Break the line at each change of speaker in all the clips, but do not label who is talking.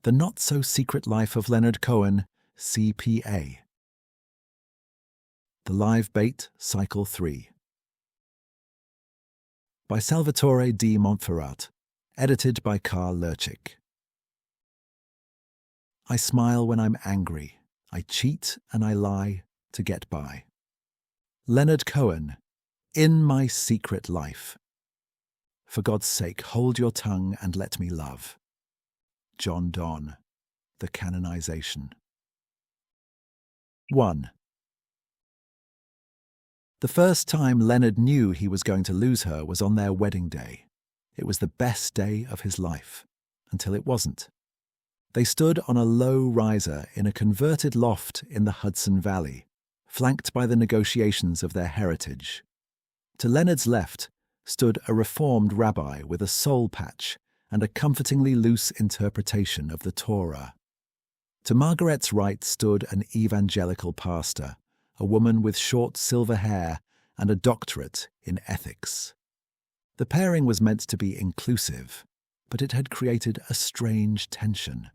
The Not-So-Secret Life of Leonard Cohen, CPA. The Live Bait, Cycle 3. By Salvatore di Montferrat, edited by Carl Lurchik. I smile when I'm angry. I cheat and I lie to get by. Leonard Cohen, in my secret life. For God's sake, hold your tongue and let me love. John Donne, The Canonization. 1. The first time Leonard knew he was going to lose her was on their wedding day. It was the best day of his life, until it wasn't. They stood on a low riser in a converted loft in the Hudson Valley, flanked by the negotiations of their heritage. To Leonard's left stood a reformed rabbi with a soul patch and a comfortingly loose interpretation of the Torah. To Margarette's right stood an evangelical pastor, a woman with short silver hair and a doctorate in ethics. The pairing was meant to be inclusive, but it had created a strange tension.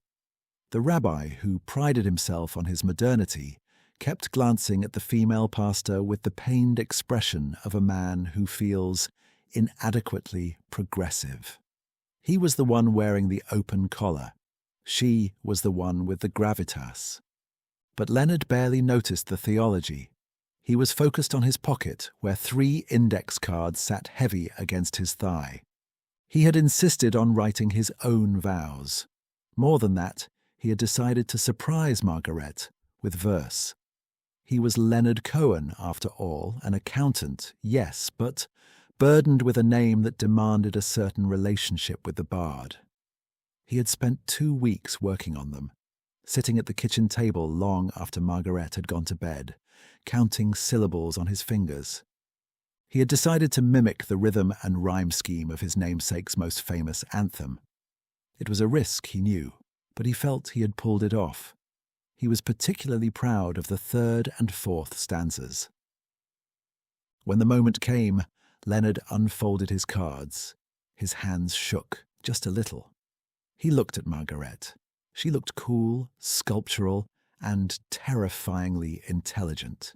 The rabbi, who prided himself on his modernity, kept glancing at the female pastor with the pained expression of a man who feels inadequately progressive. He was the one wearing the open collar. She was the one with the gravitas. But Leonard barely noticed the theology. He was focused on his pocket, where 3 index cards sat heavy against his thigh. He had insisted on writing his own vows. More than that, he had decided to surprise Margarete with verse. He was Leonard Cohen, after all, an accountant, yes, but burdened with a name that demanded a certain relationship with the bard. He had spent 2 weeks working on them, sitting at the kitchen table long after Margarete had gone to bed, counting syllables on his fingers. He had decided to mimic the rhythm and rhyme scheme of his namesake's most famous anthem. It was a risk, he knew, but he felt he had pulled it off. He was particularly proud of the 3rd and 4th stanzas. When the moment came, Leonard unfolded his cards. His hands shook, just a little. He looked at Margarete. She looked cool, sculptural, and terrifyingly intelligent.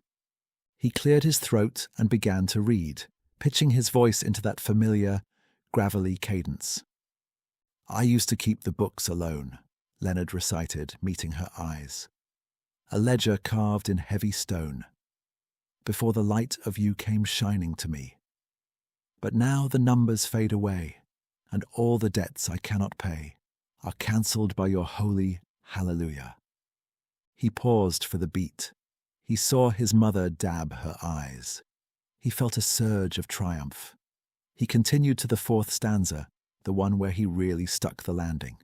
He cleared his throat and began to read, pitching his voice into that familiar, gravelly cadence. "I used to keep the books alone," Leonard recited, meeting her eyes. "A ledger carved in heavy stone, before the light of you came shining to me. But now the numbers fade away, and all the debts I cannot pay are cancelled by your holy hallelujah." He paused for the beat. He saw his mother dab her eyes. He felt a surge of triumph. He continued to the 4th stanza, the one where he really stuck the landing.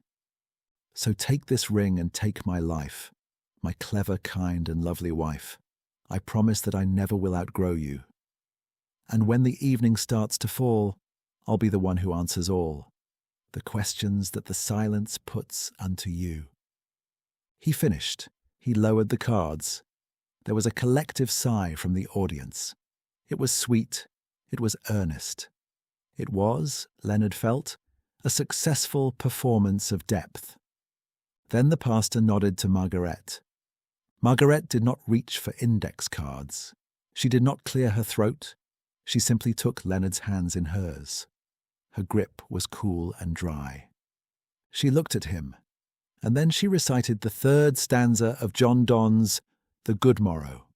"So take this ring and take my life, my clever, kind, and lovely wife. I promise that I never will outgrow you. And when the evening starts to fall, I'll be the one who answers all the questions that the silence puts unto you." He finished. He lowered the cards. There was a collective sigh from the audience. It was sweet. It was earnest. It was, Leonard felt, a successful performance of depth. Then the pastor nodded to Margarete. Margarete did not reach for index cards. She did not clear her throat. She simply took Leonard's hands in hers. Her grip was cool and dry. She looked at him, and then she recited the 3rd stanza of John Donne's The Good Morrow.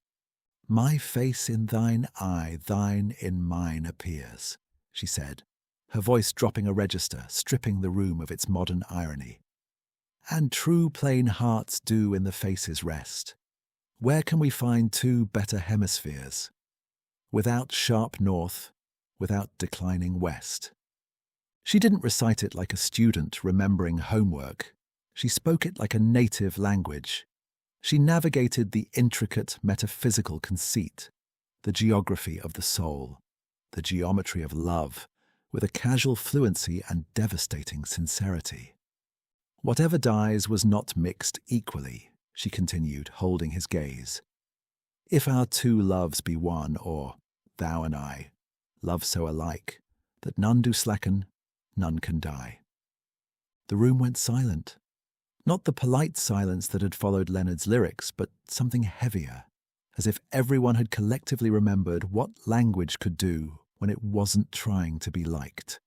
"My face in thine eye, thine in mine appears," she said, her voice dropping a register, stripping the room of its modern irony. "And true plain hearts do in the faces rest. Where can we find 2 better hemispheres? Without sharp north, without declining west." She didn't recite it like a student remembering homework. She spoke it like a native language. She navigated the intricate metaphysical conceit, the geography of the soul, the geometry of love, with a casual fluency and devastating sincerity. "Whatever dies was not mixed equally," she continued, holding his gaze. "If our 2 loves be one, or thou and I, love so alike, that none do slacken, none can die." The room went silent. Not the polite silence that had followed Leonard's lyrics, but something heavier, as if everyone had collectively remembered what language could do when it wasn't trying to be liked.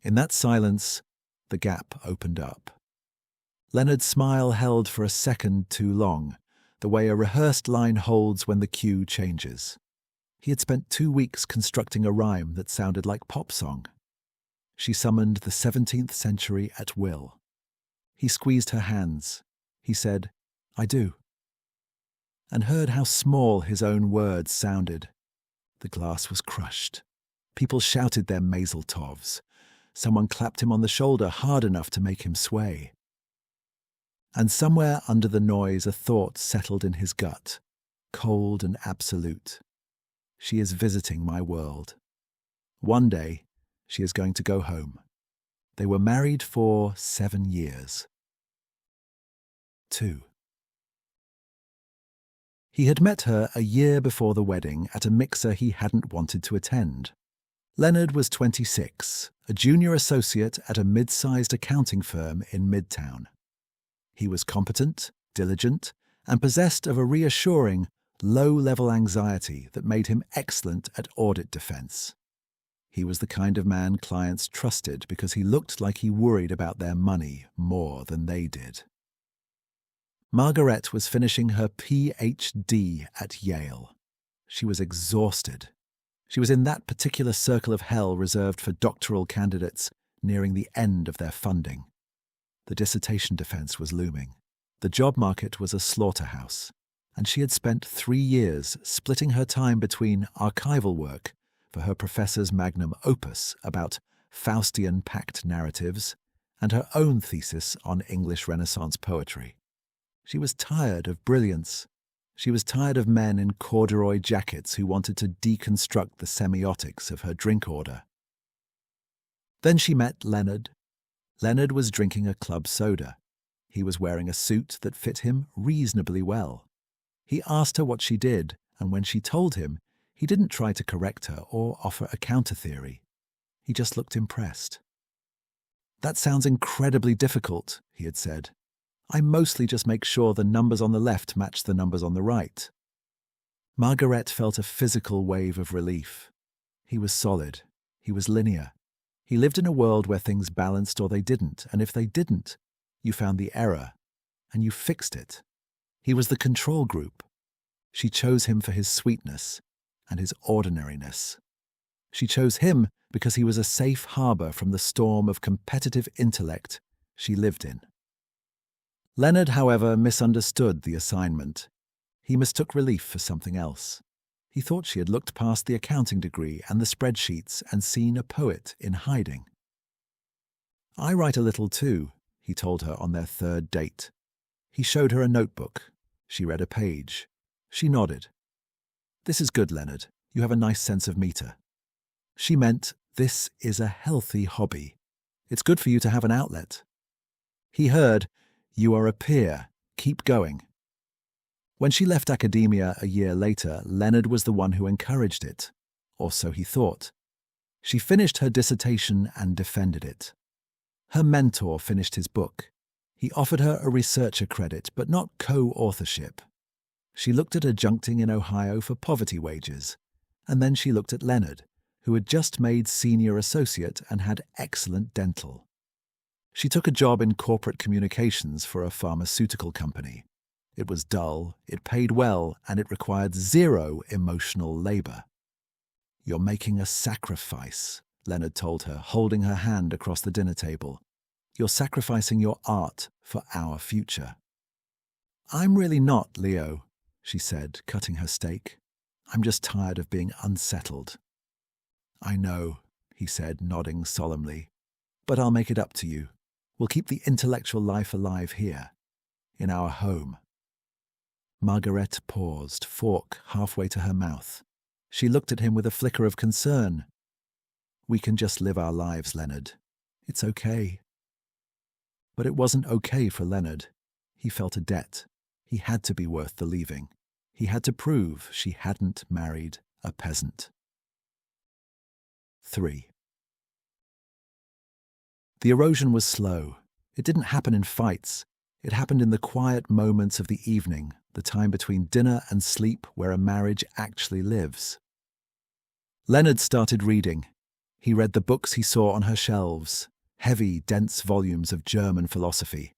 In that silence, the gap opened up. Leonard's smile held for a second too long, the way a rehearsed line holds when the cue changes. He had spent 2 weeks constructing a rhyme that sounded like pop song. She summoned the 17th century at will. He squeezed her hands. He said, "I do," and heard how small his own words sounded. The glass was crushed. People shouted their mazel tovs. Someone clapped him on the shoulder hard enough to make him sway. And somewhere under the noise a thought settled in his gut, cold and absolute. She is visiting my world. One day, she is going to go home. They were married for 7 years. 2. He had met her a year before the wedding at a mixer he hadn't wanted to attend. Leonard was 26, a junior associate at a mid-sized accounting firm in Midtown. He was competent, diligent, and possessed of a reassuring, low-level anxiety that made him excellent at audit defense. He was the kind of man clients trusted because he looked like he worried about their money more than they did. Margarete was finishing her PhD at Yale. She was exhausted. She was in that particular circle of hell reserved for doctoral candidates nearing the end of their funding. The dissertation defense was looming. The job market was a slaughterhouse, and she had spent 3 years splitting her time between archival work for her professor's magnum opus about Faustian pact narratives and her own thesis on English Renaissance poetry. She was tired of brilliance. She was tired of men in corduroy jackets who wanted to deconstruct the semiotics of her drink order. Then she met Leonard. Leonard was drinking a club soda. He was wearing a suit that fit him reasonably well. He asked her what she did, and when she told him, he didn't try to correct her or offer a counter-theory. He just looked impressed. "That sounds incredibly difficult," he had said. "I mostly just make sure the numbers on the left match the numbers on the right." Margarete felt a physical wave of relief. He was solid. He was linear. He lived in a world where things balanced or they didn't, and if they didn't, you found the error, and you fixed it. He was the control group. She chose him for his sweetness and his ordinariness. She chose him because he was a safe harbor from the storm of competitive intellect she lived in. Leonard, however, misunderstood the assignment. He mistook relief for something else. He thought she had looked past the accounting degree and the spreadsheets and seen a poet in hiding. "I write a little too," he told her on their 3rd date. He showed her a notebook. She read a page. She nodded. "This is good, Leonard. You have a nice sense of meter." She meant, "This is a healthy hobby. It's good for you to have an outlet." He heard, "You are a peer. Keep going." When she left academia a year later, Leonard was the one who encouraged it, or so he thought. She finished her dissertation and defended it. Her mentor finished his book. He offered her a researcher credit, but not co-authorship. She looked at adjuncting in Ohio for poverty wages, and then she looked at Leonard, who had just made senior associate and had excellent dental. She took a job in corporate communications for a pharmaceutical company. It was dull, it paid well, and it required 0 emotional labor. "You're making a sacrifice," Leonard told her, holding her hand across the dinner table. "You're sacrificing your art for our future." "I'm really not, Leo," she said, cutting her steak. "I'm just tired of being unsettled." "I know," he said, nodding solemnly. "But I'll make it up to you. We'll keep the intellectual life alive here, in our home." Margarete paused, fork halfway to her mouth. She looked at him with a flicker of concern. "We can just live our lives, Leonard. It's okay." But it wasn't okay for Leonard. He felt a debt. He had to be worth the leaving. He had to prove she hadn't married a peasant. 3. The erosion was slow. It didn't happen in fights. It happened in the quiet moments of the evening, the time between dinner and sleep where a marriage actually lives. Leonard started reading. He read the books he saw on her shelves, heavy, dense volumes of German philosophy,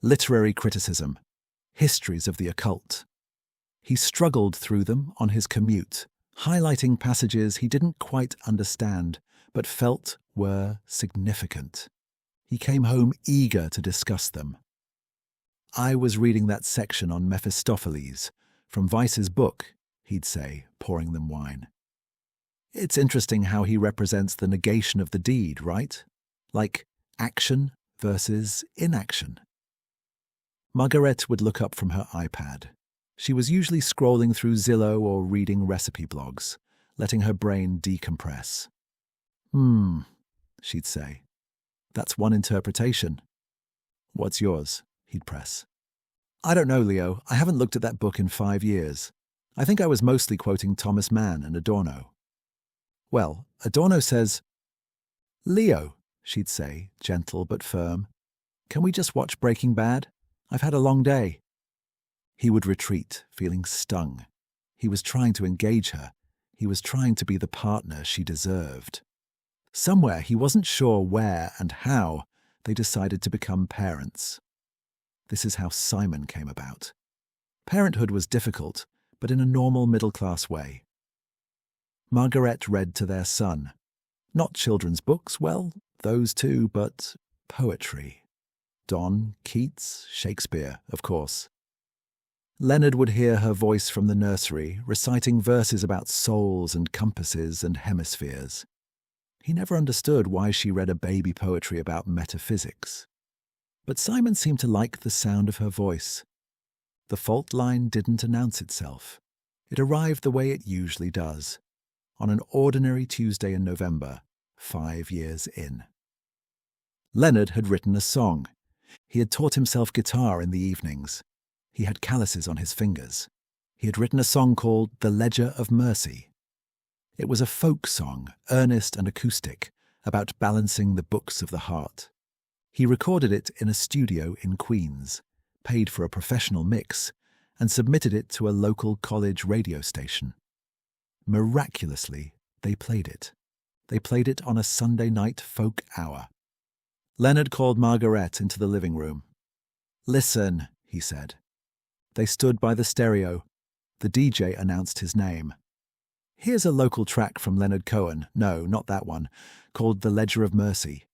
literary criticism, histories of the occult. He struggled through them on his commute, highlighting passages he didn't quite understand but felt were significant. He came home eager to discuss them. "I was reading that section on Mephistopheles, from Weiss's book," he'd say, pouring them wine. "It's interesting how he represents the negation of the deed, right? Like action versus inaction." Margarete would look up from her iPad. She was usually scrolling through Zillow or reading recipe blogs, letting her brain decompress. She'd say. "That's one interpretation." "What's yours?" he'd press. "I don't know, Leo. I haven't looked at that book in 5 years. I think I was mostly quoting Thomas Mann and Adorno." "Well, Adorno says..." "Leo," she'd say, gentle but firm, "can we just watch Breaking Bad? I've had a long day." He would retreat, feeling stung. He was trying to engage her. He was trying to be the partner she deserved. Somewhere, he wasn't sure where and how, they decided to become parents. This is how Simon came about. Parenthood was difficult, but in a normal middle-class way. Margarete read to their son. Not children's books, well, those too, but poetry. Donne, Keats, Shakespeare, of course. Leonard would hear her voice from the nursery, reciting verses about souls and compasses and hemispheres. He never understood why she read a baby poetry about metaphysics. But Simon seemed to like the sound of her voice. The fault line didn't announce itself. It arrived the way it usually does, on an ordinary Tuesday in November, 5 years in. Leonard had written a song. He had taught himself guitar in the evenings. He had calluses on his fingers. He had written a song called The Ledger of Mercy. It was a folk song, earnest and acoustic, about balancing the books of the heart. He recorded it in a studio in Queens, paid for a professional mix, and submitted it to a local college radio station. Miraculously, they played it. They played it on a Sunday night folk hour. Leonard called Margarete into the living room. "Listen," he said. They stood by the stereo. The DJ announced his name. "Here's a local track from Leonard Cohen, no, not that one, called The Ledger of Mercy."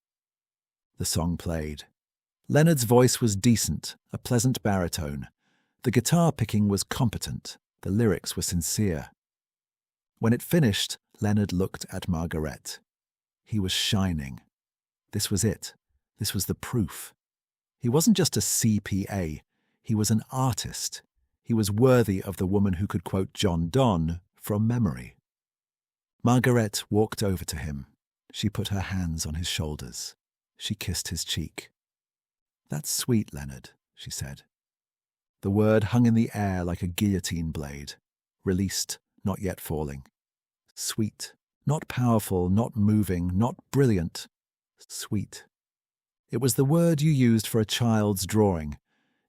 The song played. Leonard's voice was decent, a pleasant baritone. The guitar picking was competent. The lyrics were sincere. When it finished, Leonard looked at Margarete. He was shining. This was it. This was the proof. He wasn't just a CPA. He was an artist. He was worthy of the woman who could quote John Donne from memory. Margarete walked over to him. She put her hands on his shoulders. She kissed his cheek. "That's sweet, Leonard," she said. The word hung in the air like a guillotine blade, released, not yet falling. Sweet, not powerful, not moving, not brilliant. Sweet. It was the word you used for a child's drawing.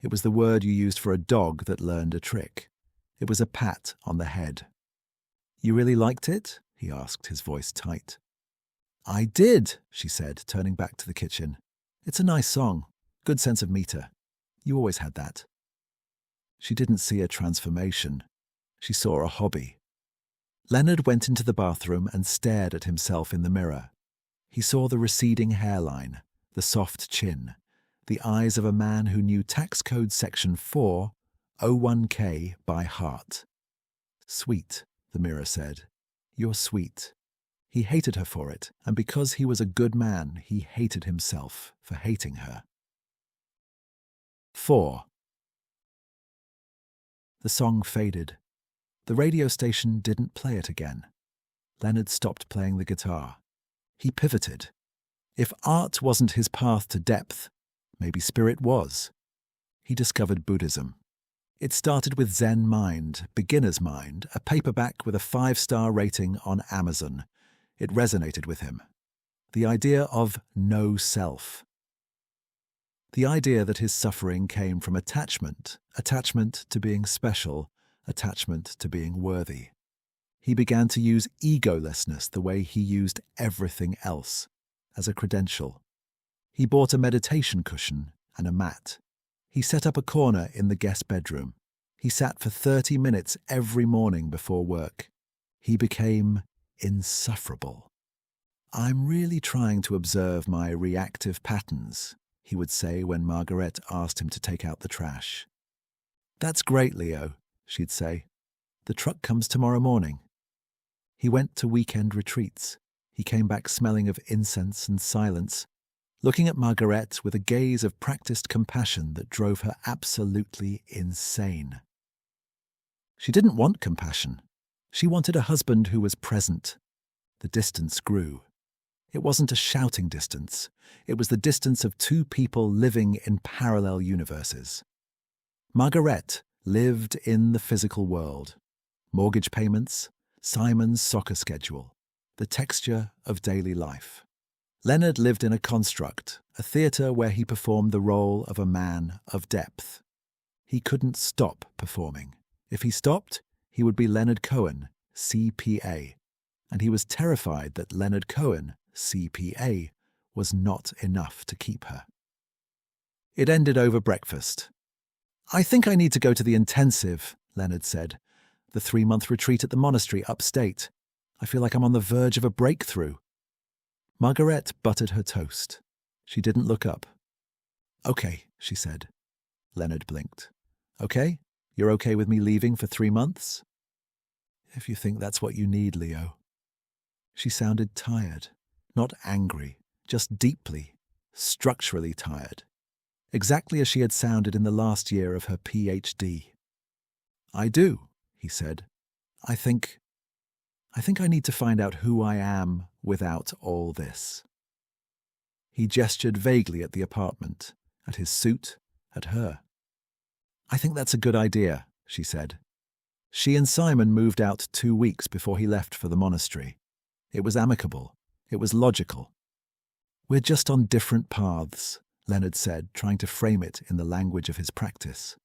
It was the word you used for a dog that learned a trick. It was a pat on the head. "You really liked it?" he asked, his voice tight. "I did," she said, turning back to the kitchen. "It's a nice song. Good sense of meter. You always had that." She didn't see a transformation. She saw a hobby. Leonard went into the bathroom and stared at himself in the mirror. He saw the receding hairline, the soft chin, the eyes of a man who knew tax code section 401k by heart. "Sweet," the mirror said. "You're sweet." He hated her for it, and because he was a good man, he hated himself for hating her. 4. The song faded. The radio station didn't play it again. Leonard stopped playing the guitar. He pivoted. If art wasn't his path to depth, maybe spirit was. He discovered Buddhism. It started with Zen Mind, Beginner's Mind, a paperback with a 5-star rating on Amazon. It resonated with him. The idea of no self. The idea that his suffering came from attachment to being special, attachment to being worthy. He began to use egolessness the way he used everything else, as a credential. He bought a meditation cushion and a mat. He set up a corner in the guest bedroom. He sat for 30 minutes every morning before work. He became insufferable. "I'm really trying to observe my reactive patterns," he would say when Margarete asked him to take out the trash. "That's great, Leo," she'd say. "The truck comes tomorrow morning." He went to weekend retreats. He came back smelling of incense and silence, looking at Margarete with a gaze of practiced compassion that drove her absolutely insane. She didn't want compassion. She wanted a husband who was present. The distance grew. It wasn't a shouting distance. It was the distance of two people living in parallel universes. Margarete lived in the physical world. Mortgage payments, Simon's soccer schedule, the texture of daily life. Leonard lived in a construct, a theatre where he performed the role of a man of depth. He couldn't stop performing. If he stopped, he would be Leonard Cohen, CPA, and he was terrified that Leonard Cohen, CPA, was not enough to keep her. It ended over breakfast. "I think I need to go to the intensive," Leonard said. "The 3-month retreat at the monastery upstate. I feel like I'm on the verge of a breakthrough." Margarete buttered her toast. She didn't look up. "Okay," she said. Leonard blinked. "Okay? You're okay with me leaving for 3 months?" "If you think that's what you need, Leo." She sounded tired, not angry, just deeply, structurally tired. Exactly as she had sounded in the last year of her PhD. "I do," he said. I think I need to find out who I am without all this." He gestured vaguely at the apartment, at his suit, at her. "I think that's a good idea," she said. She and Simon moved out 2 weeks before he left for the monastery. It was amicable. It was logical. "We're just on different paths," Leonard said, trying to frame it in the language of his practice.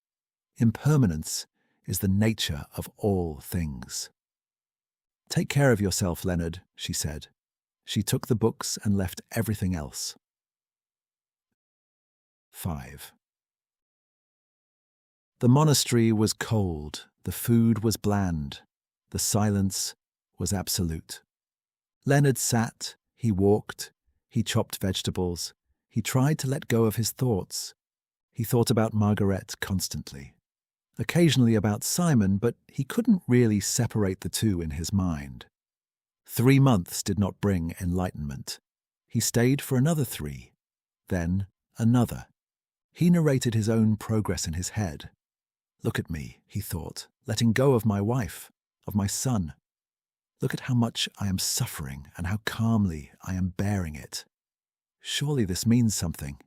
"Impermanence is the nature of all things." "Take care of yourself, Leonard," she said. She took the books and left everything else. 5. The monastery was cold, the food was bland, the silence was absolute. Leonard sat, he walked, he chopped vegetables, he tried to let go of his thoughts. He thought about Margarete constantly. Occasionally about Simon, but he couldn't really separate the two in his mind. 3 months did not bring enlightenment. He stayed for another 3, then another. He narrated his own progress in his head. "Look at me," he thought, "letting go of my wife, of my son. Look at how much I am suffering and how calmly I am bearing it. Surely this means something."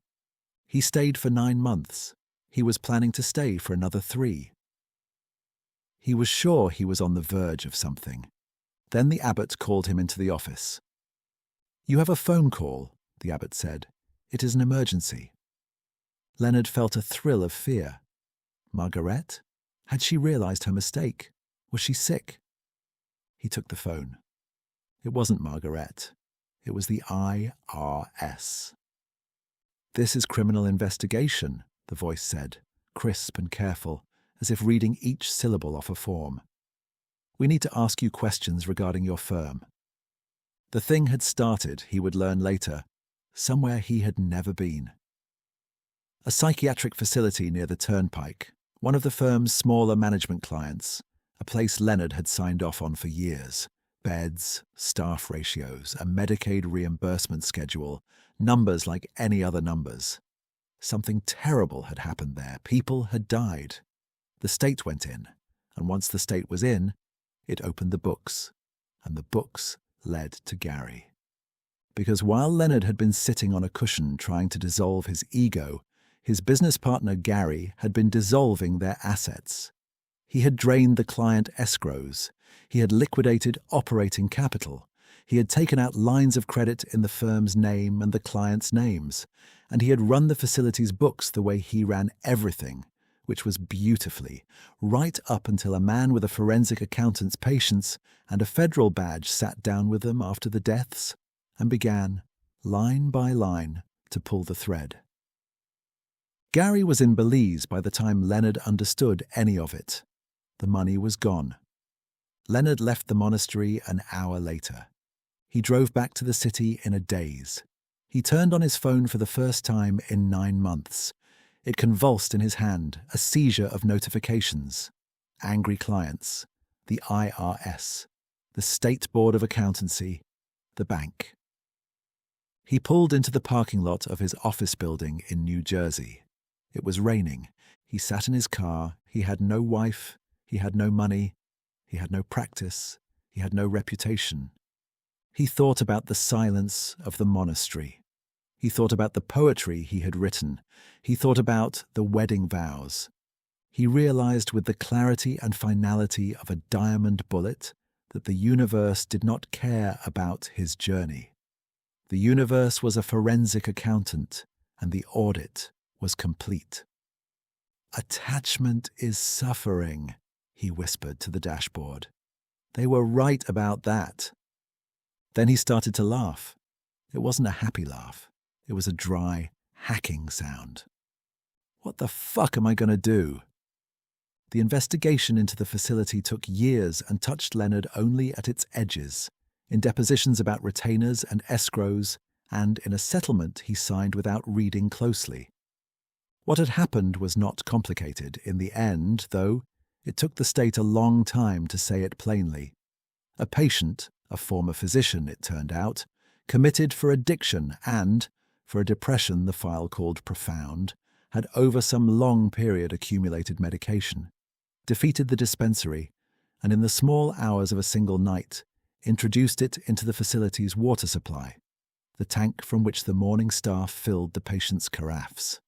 He stayed for 9 months. He was planning to stay for another 3. He was sure he was on the verge of something. Then the abbot called him into the office. "You have a phone call," the abbot said. "It is an emergency." Leonard felt a thrill of fear. Margarete? Had she realized her mistake? Was she sick? He took the phone. It wasn't Margarete. It was the IRS. "This is criminal investigation," the voice said, crisp and careful, as if reading each syllable off a form. "We need to ask you questions regarding your firm." The thing had started, he would learn later, somewhere he had never been. A psychiatric facility near the turnpike, one of the firm's smaller management clients, a place Leonard had signed off on for years. Beds, staff ratios, a Medicaid reimbursement schedule, numbers like any other numbers. Something terrible had happened there. People had died. The state went in, and once the state was in, it opened the books, and the books led to Gary. Because while Leonard had been sitting on a cushion trying to dissolve his ego, his business partner Gary had been dissolving their assets. He had drained the client escrows. He had liquidated operating capital. He had taken out lines of credit in the firm's name and the clients' names, and he had run the facility's books the way he ran everything, which was beautifully, right up until a man with a forensic accountant's patience and a federal badge sat down with them after the deaths and began, line by line, to pull the thread. Gary was in Belize by the time Leonard understood any of it. The money was gone. Leonard left the monastery an hour later. He drove back to the city in a daze. He turned on his phone for the first time in 9 months. It convulsed in his hand, a seizure of notifications. Angry clients, the IRS, the State Board of Accountancy, the bank. He pulled into the parking lot of his office building in New Jersey. It was raining. He sat in his car. He had no wife. He had no money. He had no practice. He had no reputation. He thought about the silence of the monastery. He thought about the poetry he had written. He thought about the wedding vows. He realized with the clarity and finality of a diamond bullet that the universe did not care about his journey. The universe was a forensic accountant, and the audit was complete. "Attachment is suffering," he whispered to the dashboard. They were right about that. Then he started to laugh. It wasn't a happy laugh. It was a dry, hacking sound. What the fuck am I going to do? The investigation into the facility took years and touched Leonard only at its edges, in depositions about retainers and escrows, and in a settlement he signed without reading closely. What had happened was not complicated. In the end, though, it took the state a long time to say it plainly. A patient, a former physician, it turned out, committed for addiction and, for a depression the file called profound, had over some long period accumulated medication, defeated the dispensary, and in the small hours of a single night, introduced it into the facility's water supply, the tank from which the morning staff filled the patient's carafes.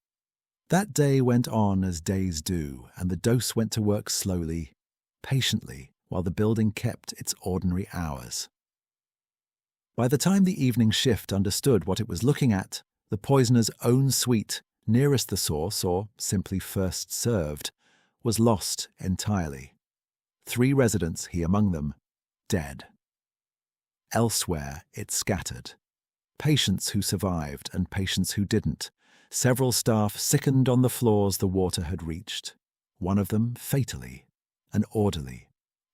That day went on as days do, and the dose went to work slowly, patiently, while the building kept its ordinary hours. By the time the evening shift understood what it was looking at, the poisoner's own suite, nearest the source, or simply first served, was lost entirely. 3 residents, he among them, dead. Elsewhere it scattered. Patients who survived and patients who didn't. Several staff sickened on the floors the water had reached. One of them fatally. An orderly.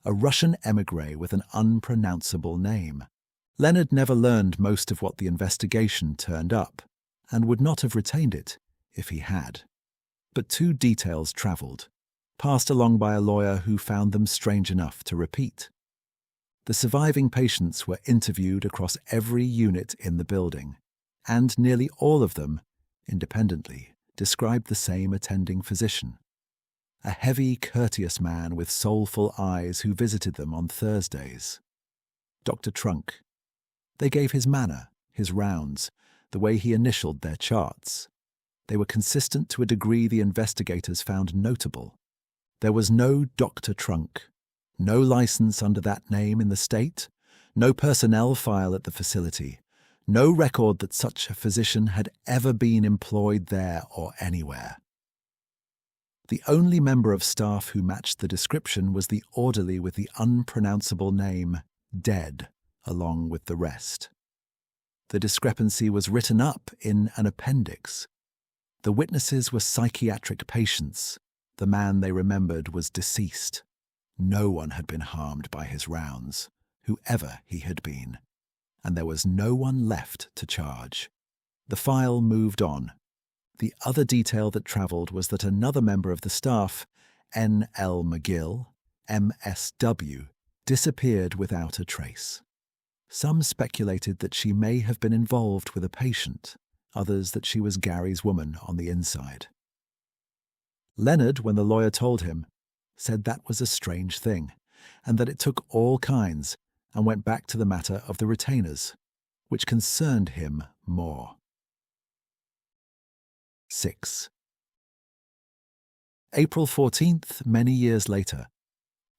A Russian émigré with an unpronounceable name. Leonard never learned most of what the investigation turned up, and would not have retained it if he had. But 2 details travelled, passed along by a lawyer who found them strange enough to repeat. The surviving patients were interviewed across every unit in the building, and nearly all of them, independently, described the same attending physician. A heavy, courteous man with soulful eyes who visited them on Thursdays. Dr. Trunk. They gave his manner, his rounds, the way he initialed their charts. They were consistent to a degree the investigators found notable. There was no Dr. Trunk, no license under that name in the state, no personnel file at the facility, no record that such a physician had ever been employed there or anywhere. The only member of staff who matched the description was the orderly with the unpronounceable name, Dead, along with the rest. The discrepancy was written up in an appendix. The witnesses were psychiatric patients. The man they remembered was deceased. No one had been harmed by his rounds, whoever he had been, and there was no one left to charge. The file moved on. The other detail that travelled was that another member of the staff, N.L. McGill, M.S.W., disappeared without a trace. Some speculated that she may have been involved with a patient, others that she was Gary's woman on the inside. Leonard, when the lawyer told him, said that was a strange thing, and that it took all kinds, and went back to the matter of the retainers, which concerned him more. 6. April 14th, many years later.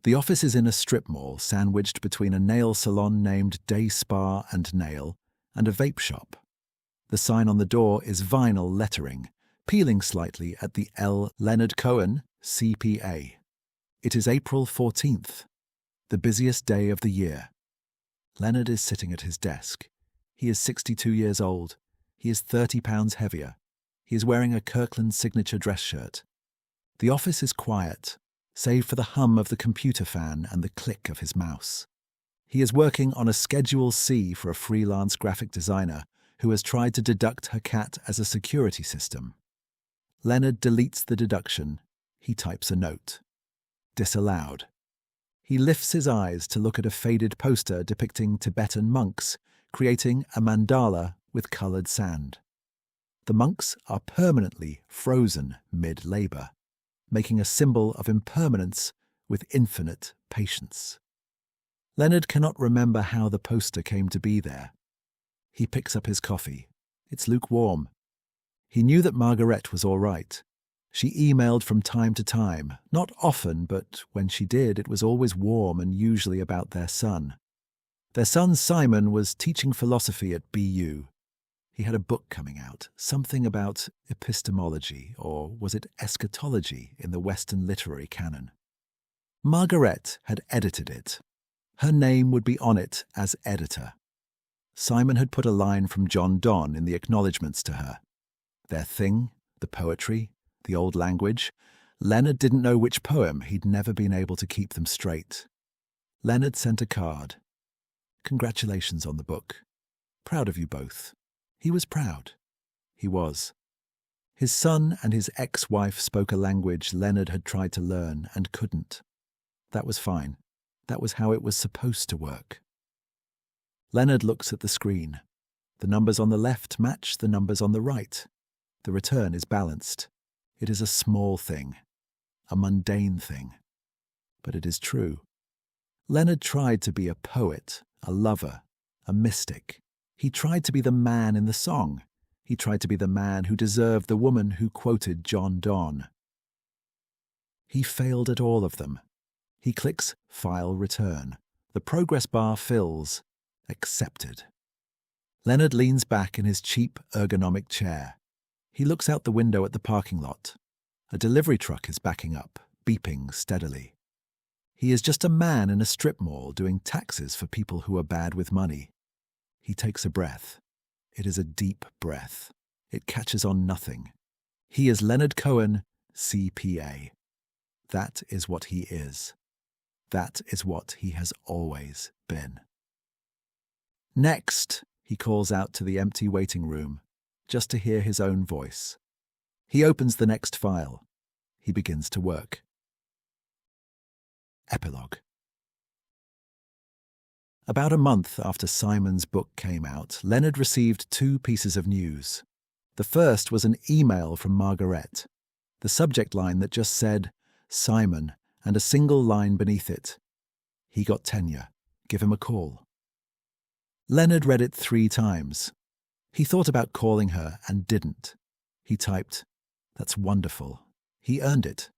The office is in a strip mall sandwiched between a nail salon named Day Spa and Nail and a vape shop. The sign on the door is vinyl lettering, peeling slightly at the L. Leonard Cohen, CPA. It is April 14th, the busiest day of the year. Leonard is sitting at his desk. He is 62 years old. He is 30 pounds heavier. He is wearing a Kirkland signature dress shirt. The office is quiet, save for the hum of the computer fan and the click of his mouse. He is working on a Schedule C for a freelance graphic designer who has tried to deduct her cat as a security system. Leonard deletes the deduction. He types a note. Disallowed. He lifts his eyes to look at a faded poster depicting Tibetan monks creating a mandala with coloured sand. The monks are permanently frozen mid-labour, making a symbol of impermanence with infinite patience. Leonard cannot remember how the poster came to be there. He picks up his coffee. It's lukewarm. He knew that Margarete was all right. She emailed from time to time, not often, but when she did, it was always warm and usually about their son. Their son Simon was teaching philosophy at BU. He had a book coming out, something about epistemology, or was it eschatology in the Western literary canon. Margarete had edited it. Her name would be on it as editor. Simon had put a line from John Donne in the acknowledgements to her. Their thing, the poetry, the old language. Leonard didn't know which poem. He'd never been able to keep them straight. Leonard sent a card. Congratulations on the book. Proud of you both. He was proud. He was. His son and his ex-wife spoke a language Leonard had tried to learn and couldn't. That was fine. That was how it was supposed to work. Leonard looks at the screen. The numbers on the left match the numbers on the right. The return is balanced. It is a small thing, a mundane thing, but it is true. Leonard tried to be a poet, a lover, a mystic. He tried to be the man in the song. He tried to be the man who deserved the woman who quoted John Donne. He failed at all of them. He clicks File Return. The progress bar fills. Accepted. Leonard leans back in his cheap, ergonomic chair. He looks out the window at the parking lot. A delivery truck is backing up, beeping steadily. He is just a man in a strip mall doing taxes for people who are bad with money. He takes a breath. It is a deep breath. It catches on nothing. He is Leonard Cohen, CPA. That is what he is. That is what he has always been. Next, he calls out to the empty waiting room, just to hear his own voice. He opens the next file. He begins to work. Epilogue. About a month after Simon's book came out, Leonard received two pieces of news. The first was an email from Margarete, the subject line that just said, Simon, and a single line beneath it. He got tenure. Give him a call. Leonard read it 3 times. He thought about calling her and didn't. He typed, That's wonderful. He earned it.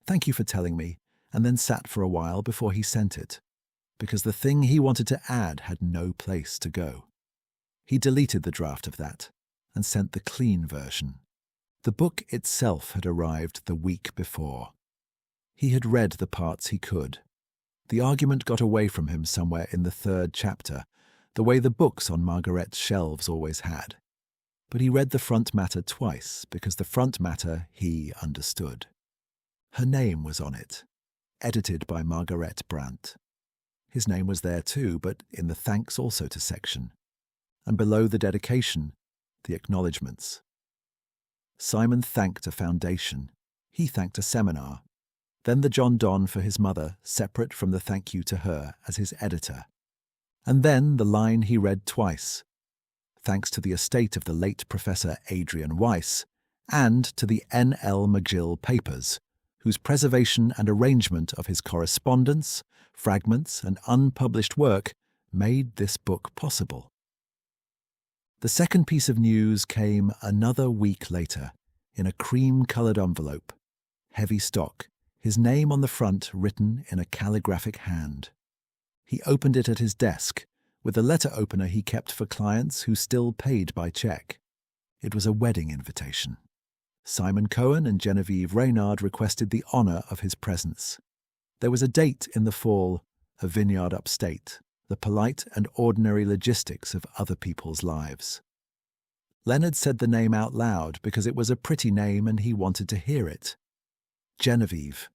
Thank you for telling me, and then sat for a while before he sent it, because the thing he wanted to add had no place to go. He deleted the draft of that and sent the clean version. The book itself had arrived the week before. He had read the parts he could. The argument got away from him somewhere in the 3rd chapter, the way the books on Margarete's shelves always had. But he read the front matter twice because the front matter he understood. Her name was on it, edited by Margarete Brandt. His name was there too, but in the thanks also to section. And below the dedication, the acknowledgements. Simon thanked a foundation. He thanked a seminar. Then the John Donne for his mother, separate from the thank you to her as his editor. And then the line he read twice. Thanks to the estate of the late Professor Adrian Weiss, and to the N.L. McGill papers, whose preservation and arrangement of his correspondence, fragments, and unpublished work made this book possible. The second piece of news came another week later, in a cream-coloured envelope, heavy stock, his name on the front written in a calligraphic hand. He opened it at his desk, with a letter opener he kept for clients who still paid by check. It was a wedding invitation. Simon Cohen and Genevieve Reynard requested the honor of his presence. There was a date in the fall, a vineyard upstate, the polite and ordinary logistics of other people's lives. Leonard said the name out loud because it was a pretty name and he wanted to hear it. Genevieve.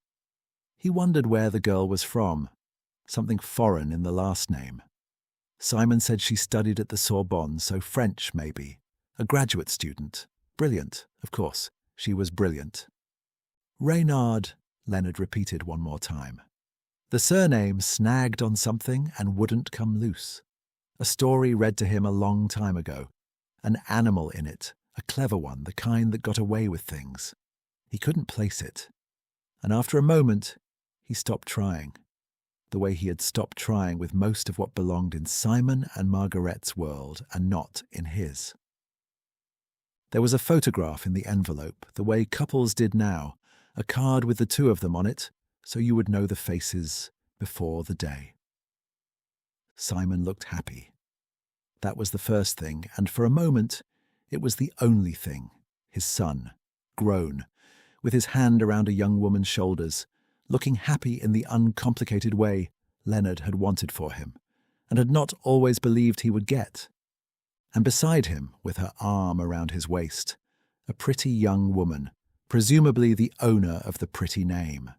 He wondered where the girl was from, something foreign in the last name. Simon said she studied at the Sorbonne, so French maybe. A graduate student. Brilliant, of course. She was brilliant. Reynard, Leonard repeated one more time. The surname snagged on something and wouldn't come loose. A story read to him a long time ago. An animal in it, a clever one, the kind that got away with things. He couldn't place it. And after a moment, he stopped trying. The way he had stopped trying with most of what belonged in Simon and Margarette's world and not in his. There was a photograph in the envelope, the way couples did now, a card with the two of them on it, so you would know the faces before the day. Simon looked happy. That was the first thing, and for a moment, it was the only thing. His son, grown, with his hand around a young woman's shoulders, looking happy in the uncomplicated way Leonard had wanted for him, and had not always believed he would get. And beside him, with her arm around his waist, a pretty young woman, presumably the owner of the pretty name.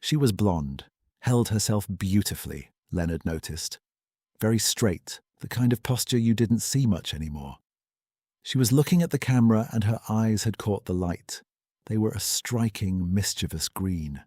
She was blonde, held herself beautifully, Leonard noticed. Very straight, the kind of posture you didn't see much anymore. She was looking at the camera and her eyes had caught the light. They were a striking, mischievous green.